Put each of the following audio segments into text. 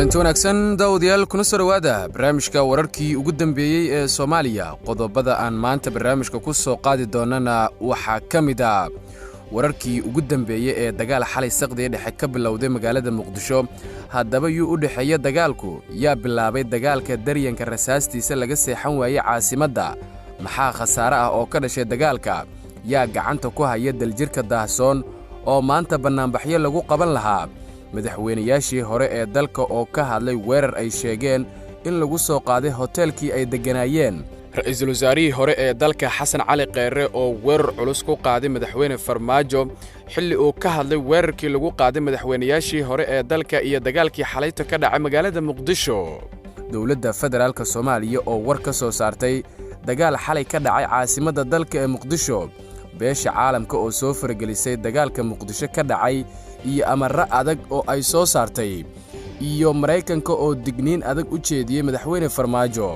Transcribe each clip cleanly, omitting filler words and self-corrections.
kulanti wanaagsan daawadayaal kuna soo dhawaada barnaamijka wararkii ugu dambeeyey ee Soomaaliya. Qodobada aan maanta barnaamijka ku soo qaadi doonana waxaa ka mid ah wararkii ugu dambeeyey ee dagaal xalay saqdi dhexe ka bilowday magaalada Muqdisho. Haddaba yuu u dhaxeeya dagaalku yaa bilaabay dagaalka daryanka rasaastiisa laga seexan waayay caasimadda. Maxaa khasaare ah oo ka dhashay dagaalka? Yaa gacanta ku haya daljirka daahsoon oo maanta banaanbaxyo lagu qaban lahaa. madaxweynayaashii hore ee dalka oo ka hadlay weerar ay sheegeen in lagu soo qaaday hoteelkii ay degganaayeen. ra'iisul wasaarihii hore ee dalka Xasan Cali Kheyre oo weerar culus ku qaaday madaxweyne Farmaajo xilli uu ka hadlay weerarkii lagu qaaday madaxweynayaashii hore ee dalka iyo dagaalkii xalayta ka dhacay magaalada Muqdisho. dowladda federaalka Soomaaliya oo war ka soo saartay dagaal xalay ka dhacay caasimadda dalka ee Muqdisho. beesha caalamka oo soo faragelisay dagaalka Muqdisho ka dhacay iyo amarro adag oo ay soo saartay iyo Mareykanka oo digniin adag u jeediyay madaxweyne Farmaajo.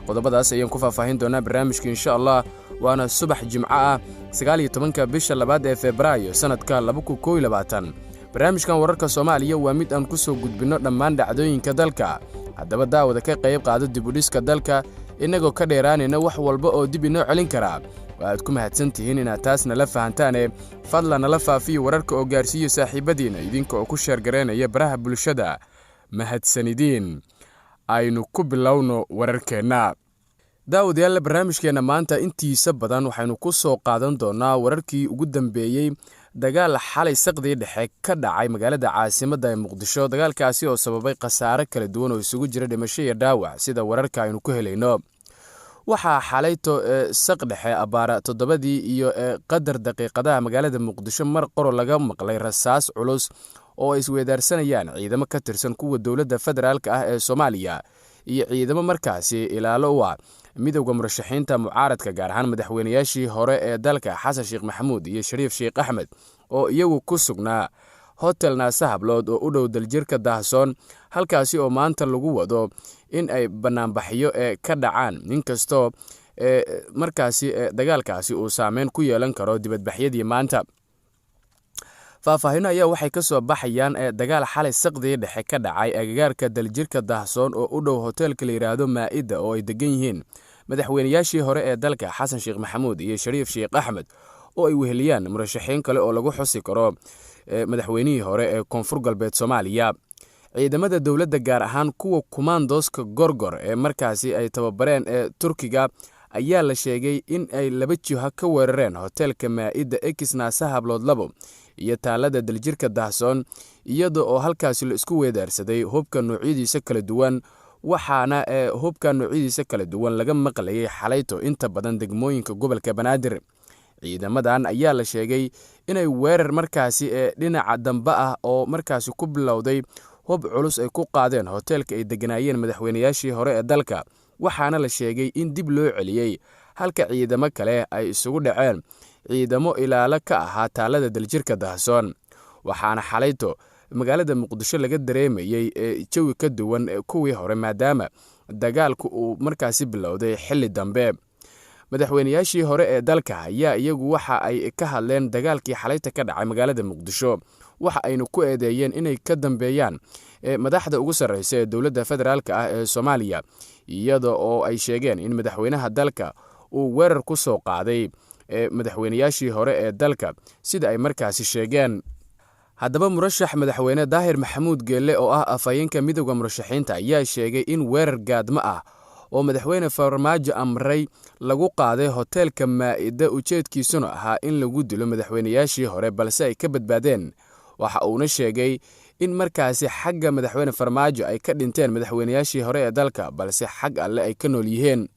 qodobadaas ayaan ku faahfaahin doonaa barnaamijka insha Allah. waana subax Jimco ah 19 bisha 2 ee Febraayo sanadka 2021. barnaamijkan wararka Soomaaliya waa mid aan ku soo gudbino dhammaan dhacdooyinka dalka. haddaba daawada ka qayb qaado dib u dhiska dalka inagoo ka dheeraanayna wax walba oo dib inoo celin kara. waad ku mahadsantihiin inaad taasna la fahantaane. fadlan nala faafiyo wararka oo gaarsiiyo saaxiibadiina idinka oo ku sheer gareynaya baraha bulshada. mahadsanidiin. aynu ku bilowno wararkeenna. daawadayaal barnaamijkeena maanta intiisa badan waxaynu ku soo qaadan doonaa wararkii ugu dambeeyey dagaal xalay saqdi dhexe ka dhacay magaalada caasimadda ee Muqdisho. dagaalkaasi oo sababay khasaare kala duwan oo isugu jira dhimasho iyo dhaawac sida wararka aynu ku helayno. waxaa xalayto saq dhexe abaara 7 iyo qadar daqiiqadaha magaalada Muqdisho mar qoro laga maqlay rasaas culus oo ay isweedaarsanayaan ciidamo ka tirsan kuwa dowladda federaalka ah ee Soomaaliya iyo ciidamo markaasi ilaalo u ah midowga murashaxiinta mucaaradka gaar ahaan madaxweynayaashii hore ee dalka Xasan Sheekh Maxamuud iyo Shariif Sheekh Axmed oo iyagu ku sugnaa hotel Naasa Hablood oo u dhow daljirka daahsoon, halkaasi oo maanta lagu wado in ay banaanbaxyo ka dhacaan inkastoo markaasi dagaalkaasi uu saameyn ku yeelan karo dibadbaxyadii maanta. faahfaahinno ayaa waxay ka soo baxayaan dagaal xalay saqdi dhexe ka dhacay agagaarka daljirka daahsoon oo u dhow hoteelka la yiraahdo Maa'ida oo ay degan yihiin madaxweynayaashii hore ee dalka Xasan Sheekh Maxamuud iyo Shariif Sheekh Axmed oo ay weheliyaan murashaxiin kale oo lagu xusi karo madaxweynihii hore ee Koonfur Galbeed Soomaaliya. ciidamada dowladda gaar ahaan kuwa kumaandooska Gorgor ee markaasi ay tababareen Turkiga ayaa la sheegay in ay 2 jiho ka weerareen hoteelka Maa'ida Ex Naasa Hablood 2 iyo taalada daljirka daahsoon iyadoo oo halkaasi la isku weedaarsaday hubka noocyadiisa kala duwan. waxaana hubka noocyadiisa kala duwan laga maqlayay xalayto inta badan degmooyinka gobolka Banaadir. ciidamadan ayaa la sheegay inay weerar markaasi dhinaca dambe ah oo markaasi ku bilowday hub culus ay ku qaadeen hoteelka ay degganaayeen madaxweynayaashii hore ee dalka. waxaana la sheegay in dib loo celiyay halka ciidamo kale ay isugu dhaceen ciidamo ilaalo ka ahaa taalada daljirka daahsoon. waxaana xalayto magaalada Muqdisho laga dareemayay jawi ka duwan kuwii hore maadaama dagaalku uu markaasi bilowday xilli dambe. madaxweynayaashii hore ee dalka ayaa iyagu waxa ay ka hadleen dagaalkii xalayta ka dhacay magaalada Muqdisho. waxa aynu ku eedeeyeen inay ka dambeeyaan madaxda ugu sarreysa ee dowladda federaalka ah ee Soomaaliya iyada oo ay sheegeen in madaxweynaha dalka uu weerar ku soo qaaday madaxweynayaashii hore ee dalka sida ay markaasi sheegeen. haddaba murashax madaxweyne Daahir Maxamuud Geelle oo ah afhayeenka midowga murashaxiinta ayaa sheegay in weerar gaadmo ah oo madaxweyne Farmaajo amray lagu qaaday hoteelka Maa'ida ujeedkiisuna ahaa in lagu dilo madaxweynayaashii hore balse ay ka badbaadeen. waxa uuna sheegay in markaasi xagga madaxweyne Farmaajo ay ka dhinteen madaxweynayaashii hore ee dalka balse xag alle ay ka nool yihiin.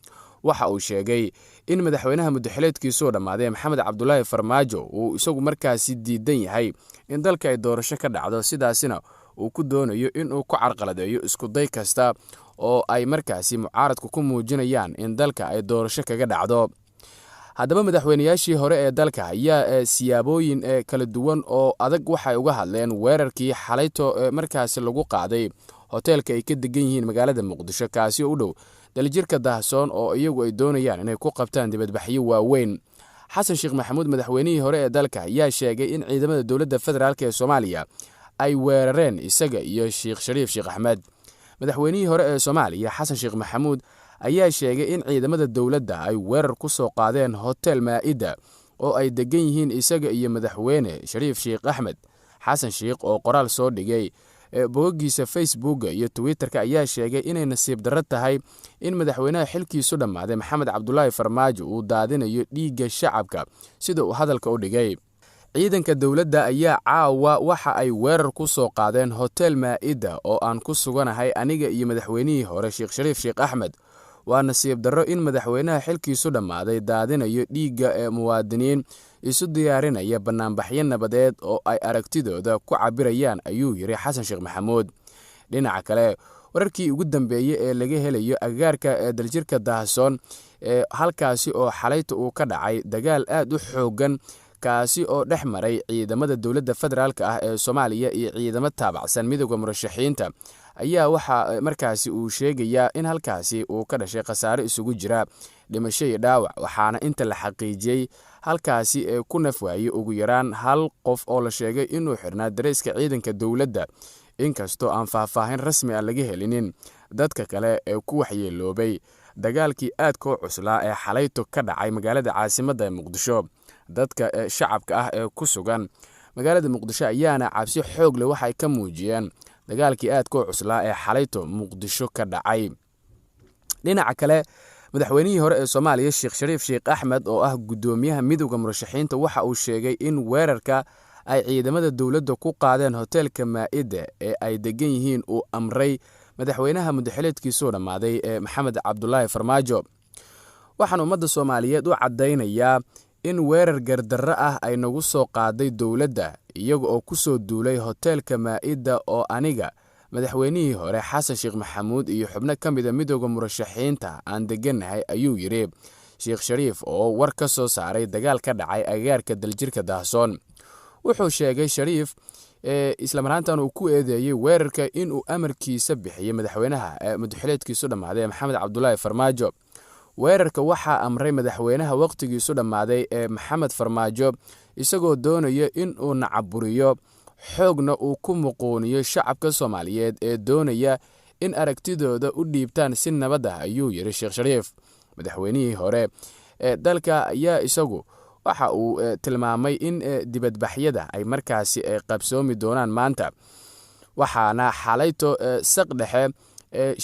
waxa uu sheegay in madaxweynaha muddaxileedkiisu dhamaaday Maxamed Cabdullaahi Farmaajo uu isagu markaasi diidan yahay in dalka ay doorasho ka dhacdo, sidaasina uu ku doonayo in uu ku carqaladeeyo isku day kasta oo ay markaasi mucaaradku ku muujinayaan in dalka ay doorasho kaga dhacdo. haddaba madaxweynayaashii hore ee dalka ayaa siyaabooyin kala duwan oo adag waxay uga hadleen weerarkii xalayto markaasi lagu qaaday hoteelka ay ka degan yihiin magaalada Muqdisho kaasi oo u dhow daljirka daahsoon oo iyagu ay doonayaan inay ku qabtaan dibadbaxyo waaweyn. Xasan Sheekh Maxamuud madaxweynihii hore ee dalka ayaa sheegay in ciidamada dowladda federaalka ee Soomaaliya ay weerareen isaga iyo Sheekh Shariif Sheekh Axmed. madaxweynihii hore ee Soomaaliya Xasan Sheekh Maxamuud ayaa sheegay in ciidamada dowladda ay weerar ku soo qaadeen hotel Maa'ida oo ay degan yihiin isaga iyo madaxweyne Shariif Sheekh Axmed. Xasan Sheekh oo qoraal soo dhigay boggiisa Facebook iyo Twitter-ka ayaa sheegay inay nasiib darro tahay in madaxweynaha xilkiisu dhammaaday Maxamed Cabdullaahi Farmaajo uu daadinayo dhiigga shacabka sida uu hadalka u dhigay. Ciidanka dowladda ayaa caawa waxa ay weerar ku soo qaadeen hotel Maa'ida oo aan ku suganahay aniga iyo madaxweynihii hore Sheekh Shariif Sheekh Axmed. Waa nasiib darro in madaxweynaha xilkiisu dhammaaday daadinayo dhiigga ee muwaadiniin isu diyaarinaya banaanbaxyo nabadeed oo ay aragtidooda ku cabirayaan, ayuu yiri Xasan Sheekh Maxamuud. Dhinaca kale, wararkii ugu dambeeyay ee laga helayo agagaarka daljirka Daahsoon halkaasi oo xalayta uu ka dhacay dagaal aad u xooggan kaasi oo dhex maray ciidamada dowladda federaalka ah ee Soomaaliya iyo ciidamo taabacsan midowga murashaxiinta ayaa waxa markaasi uu sheegayaa in halkaasi uu ka dhashay khasaare isugu jira dhimasho iyo dhaawac, waxaana inta la xaqiijiyay halkaasi ku nafwaayay ugu yaraan hal qof oo la sheegay inuu xirnaa dareeska ciidanka dowladda, inkastoo aan faahfaahin rasmi ah laga helinin dadka kale ee ku waxyeeloobay dagaalkii aadka u cuslaa ee xalayto ka dhacay magaalada caasimadda ee Muqdisho. Dadka shacabka ah ee ku sugan magaalada Muqdisho ayaana cabsi xoog leh waxay ka muujiyeen dagaalkii aadka u cuslaa ee xalayto Muqdisho ka dhacay. Dhinaca kale, madaxweynihii hore ee Soomaaliya Sheekh Shariif Sheekh Axmed oo ah gudoomiyaha midowga murashaxiinta waxa uu sheegay in weerarka ay ciidamada dowladda ku qaadeen hotelka Maa'ida ee ay degan yihiin uu amray madaxweynaha muddaxileedkiisu dhammaaday ee Maxamed Cabdullaahi Farmaajo. Waxaan ummadda Soomaaliyeed u cadaynayaa in weerar gardarro ah ay nagu soo qaaday dowladda iyaga oo ku soo duulay hotelka Maa'ida oo aniga madaxweynihii hore Xasan Sheekh Maxamuud iyo xubno ka mid ah midowga murashaxiinta aan degannahay, ayuu yiri Sheekh Shariif oo war ka soo saaray dagaal ka dhacay agagaarka daljirka Daahsoon. Wuxuu sheegay Shariif isla markaana uu ku eedeeyay weerarka in uu amarkiisa bixiyay madaxweynaha muddaxileedkiisu dhammaaday Maxamed Cabdullaahi Farmaajo. Weerarka waxaa amray madaxweynaha waqtigiisu dhammaaday ee Maxamed Farmaajo isagoo doonaya in uu nacaburiyo xoogna uu ku muquuniyo shacabka Soomaaliyeed ee doonaya in aragtidooda u dhiibtaan si nabad ah, ayuu yiri Sheekh Shariif. Madaxweynihii hore ee dalka ayaa isagu waxa uu tilmaamay in dibadbaxyada ay markaasi qabsoomi doonaan maanta, waxaana xalayto saq dhexe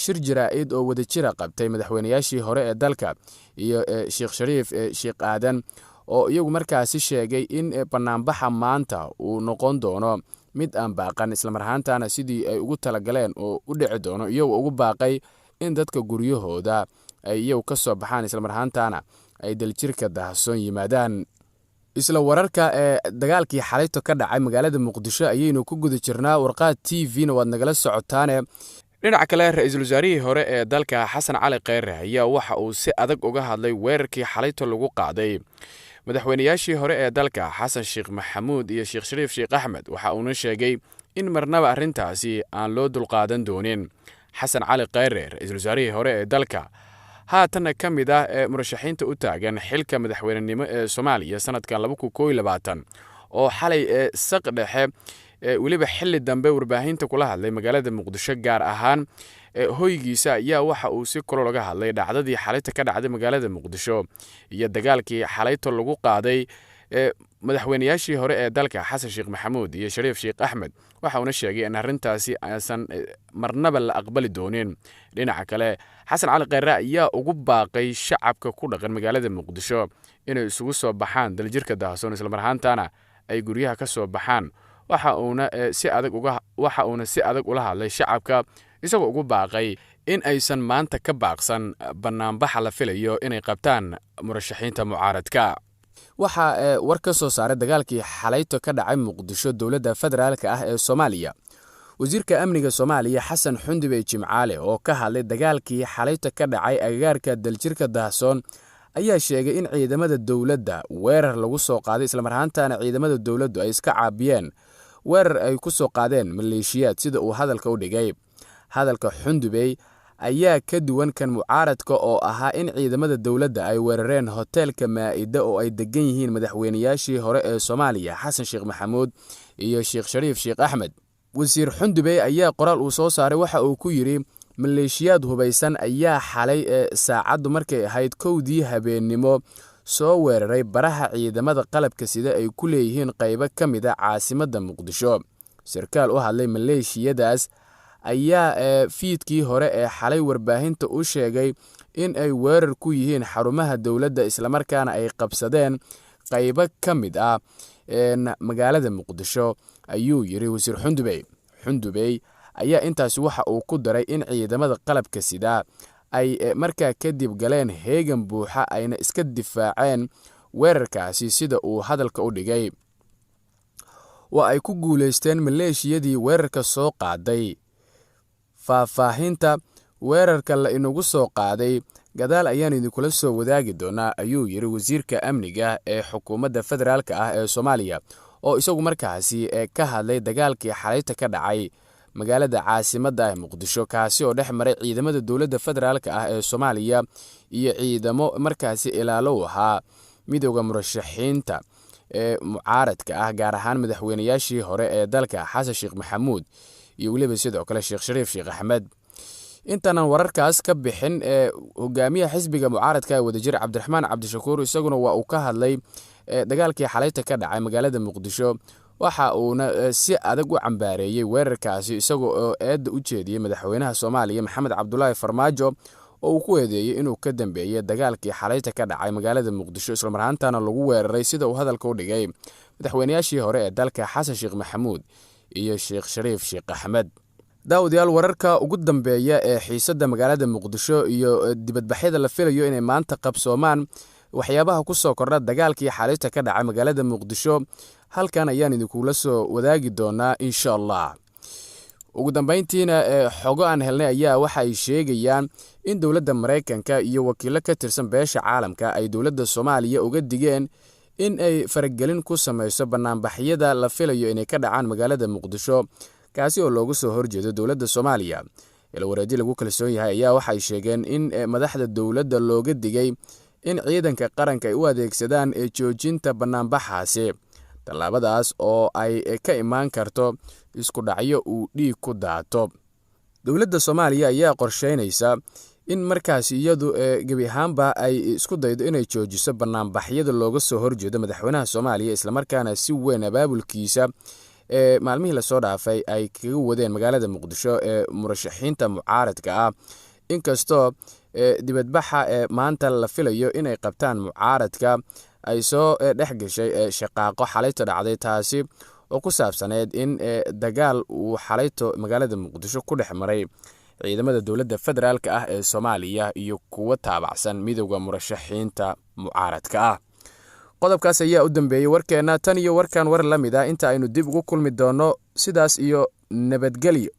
shir jaraa'id oo wadajira qabtay madaxweynayaashii hore ee dalka iyo Sheekh Shariif Sheekh Aadan oo iyagu markaasi sheegay in banaanbaxa maanta uu noqon doono mid aan baaqan, isla markaana sidii ay ugu talagaleen oo u dhici doono, iyagoo ugu baaqay in dadka guryahooda ay iyagu ka soo baxaan, isla markaana ay daljirka Daahsoon yimaadaan. Isla wararka dagaalkii xalayto ka dhacay magaalada Muqdisho ayaynu ku guda jirnaa. Warqaad TV-na waad nagala socotaane. Dhinaca kale, ra'iisul wasaarihii hore ee dalka Xasan Cali Kheyre ayaa waxa uu si adag uga hadlay weerarkii xalayto lagu qaaday madaxweynayaashii hore ee dalka Xasan Sheekh Maxamuud iyo Sheekh Shariif Sheekh Axmed. Waxa uuna sheegay in marnaba arrintaasi aan loo dulqaadan doonin. Xasan Cali Kheyre, ra'iisul wasaarihii hore ee dalka, haatan ka mid ah murashaxiinta u taagan xilka madaxweynenimo ee Soomaaliya sanadkan 2021 oo xalay saq dhexe weliba xilli dambe warbaahinta kula hadlay magaalada Muqdisho, gaar ahaan hoygiisa, ayaa waxa uu si kale laga hadlay dhacdadii xalayta ka dhacday magaalada Muqdisho iyo dagaalkii xalayto lagu qaaday madaxweynayaashii hore ee dalka Xasan Sheekh Maxamuud iyo Shariif Sheekh Axmed. Waxa uuna sheegay in arrintaasi aysan marnaba la aqbali doonin. Dhinaca kale, Xasan Cali Kheyre ayaa ugu baaqay shacabka ku dhaqan magaalada Muqdisho inay isugu soo baxaan daljirka Daahsoon, isla markaana ay guryaha ka soo baxaan. waxa uuna si adag ula hadlay shacabka, isagoo ugu baaqay in aysan maanta ka baaqsan banaanbaxa la filayo inay qabtaan murashaxiinta mucaaradka. Waxa war ka soo saaray dagaalkii xalayto ka dhacay Muqdisho dowladda federaalka ah ee Soomaaliya. Wasiirka Amniga Soomaaliya Xasan Xundube Jimcaale oo ka hadlay dagaalkii xalayto ka dhacay agagaarka daljirka Daahsoon ayaa sheegay in ciidamada dowladda weerar lagu soo qaaday, isla markaana ciidamada dowladdu ay iska caabiyeen weerar ay ku soo qaadeen maleeshiyaad sida uu hadalka u dhigay. Hadalka Xundube ayaa ka duwan kan mucaaradka oo ahaa in ciidamada dowladda ay weerareen hotelka Maa'ida oo ay degan yihiin madaxweynayaashii hore ee Soomaaliya Xasan Sheekh Maxamuud iyo Sheekh Shariif Sheekh Axmed. Wasiir Xundube ayaa qoraal uu soo saaray waxa uu ku yiri maleeshiyaad hubaysan ayaa xalay saacadu markay ahayd 1:00 habeenimo soo weeraray baraha ciidamada qalabka sida ay ku leeyihiin qaybo ka mid ah caasimadda Muqdisho. Sarkaal u hadlay maleeshiyadaas ayaa fiidkii hore ee xalay warbaahinta u sheegay in ay weerar ku yihiin xarumaha dowladda isla markaana ay qabsadeen qaybo ka mid ah magaalada Muqdisho, ayuu yiri wasiir Xundubey ayaa intaas waxa uu ku daray in ciidamada qalabka sida ay markaa kadib galeen heegan buuxa ayna iska difaaceen weerarkaasi sida uu hadalka u dhigay. Waa ay ku guuleysteen maleeshiyadii weerarka soo qaaday. Faahfaahinta weerarka la inagu soo qaaday gadaal ayaan idinkula soo wadaagi doonaa, ayuu yiri wasiirka amniga ee xukuumadda federaalka ah ee Soomaaliya oo isagu markaasi ka hadlay dagaalkii xalayta ka dhacay magaalada caasimadda Muqdisho, kaasi oo dhex maray ciidamada dowladda federaalka ah ee Soomaaliya iyo ciidamo markaasi ilaalo u ahaa midowga murashaxiinta mucaaradka ah, gaar ahaan madaxweynayaashii hore ee dalka Xasan Sheekh Maxamuud iyo waliba sidoo kale Sheekh Shariif Sheekh Axmed. intanan wararkaas ka bixin hogaamiyaha xisbiga mucaaradka ee wadajir Cabdiraxmaan Cabdishakuur isaguna waa uu ka hadlay dagaalkii xalayta ka dhacay magaalada Muqdisho, waxa uuna si adag u cambaareeyay weerarkaasi isagoo oo eedda u jeediyay madaxweynaha Soomaaliya Maxamed Cabdullaahi Farmaajo oo uu ku eedeeyay inuu ka dambeeyay dagaalkii xalayta ka dhacay magaalada Muqdisho isla marhaantana lagu weeraray sida uu hadalka u dhigay madaxweynayaashii hore ee dalka Xasan Sheekh Maxamuud iyo Sheekh Shariif Sheekh Axmed. daawadayaal, wararka ugu dambeeya ee xiisadda magaalada Muqdisho iyo dibadbaxyada la filayo inay maanta qabsoomaan waxyaabaha ku soo kordha dagaalkii xalayta ka dhacay magaalada Muqdisho halkan ayaan idinkula soo wadaagi doonaa insha Allah. ugu dambeyntiina xogo aan helnay ayaa waxa ay sheegayaan in dowladda Mareykanka iyo wakiilo ka tirsan beesha caalamka ay dowladda Soomaaliya uga digeen in ay faragelin ku sameyso banaanbaxyada la filayo inay ka dhacaan magaalada Muqdisho, kaasi oo loogu soo horjeedo dowladda Soomaaliya. Ilwareedi lagu kalsoon yahay ayaa waxay sheegeen in madaxda dowladda looga digay in ciidanka qaranka ay u adeegsadaan joojinta banaanbaxaasi, tallaabadaas oo ay ka imaan karto isku dhacyo uu dhiig ku daato. dowladda Soomaaliya ayaa qorsheynaysa in markaas iyadu gebi ahaanba ay isku daydo inay joojiso banaanbaxyada looga soo horjeedo madaxweynaha Soomaaliya isla markaana si weyn abaabulkiisa maalmihii la soo dhaafay ay kaga wadeen magaalada Muqdisho ee murashaxiinta mucaaradka ah. inkastoo dibadbaxa maanta la filayo inay qabtaan mucaaradka ay soo dhex gashay shaqaaqo xalayto dhacday, taasi oo ku saabsaneed in dagaal uu xalayto magaalada Muqdisho ku dhex maray ciidamada dowladda federaalka ah ee Soomaaliya iyo kuwa taabacsan midowga murashaxiinta mucaaradka ah. qodobkaas ayaa u dambeeyay warkeena tan iyo warkan war la mid ah inta aynu dib ugu kulmi doono, sidaas iyo nabadgelyo.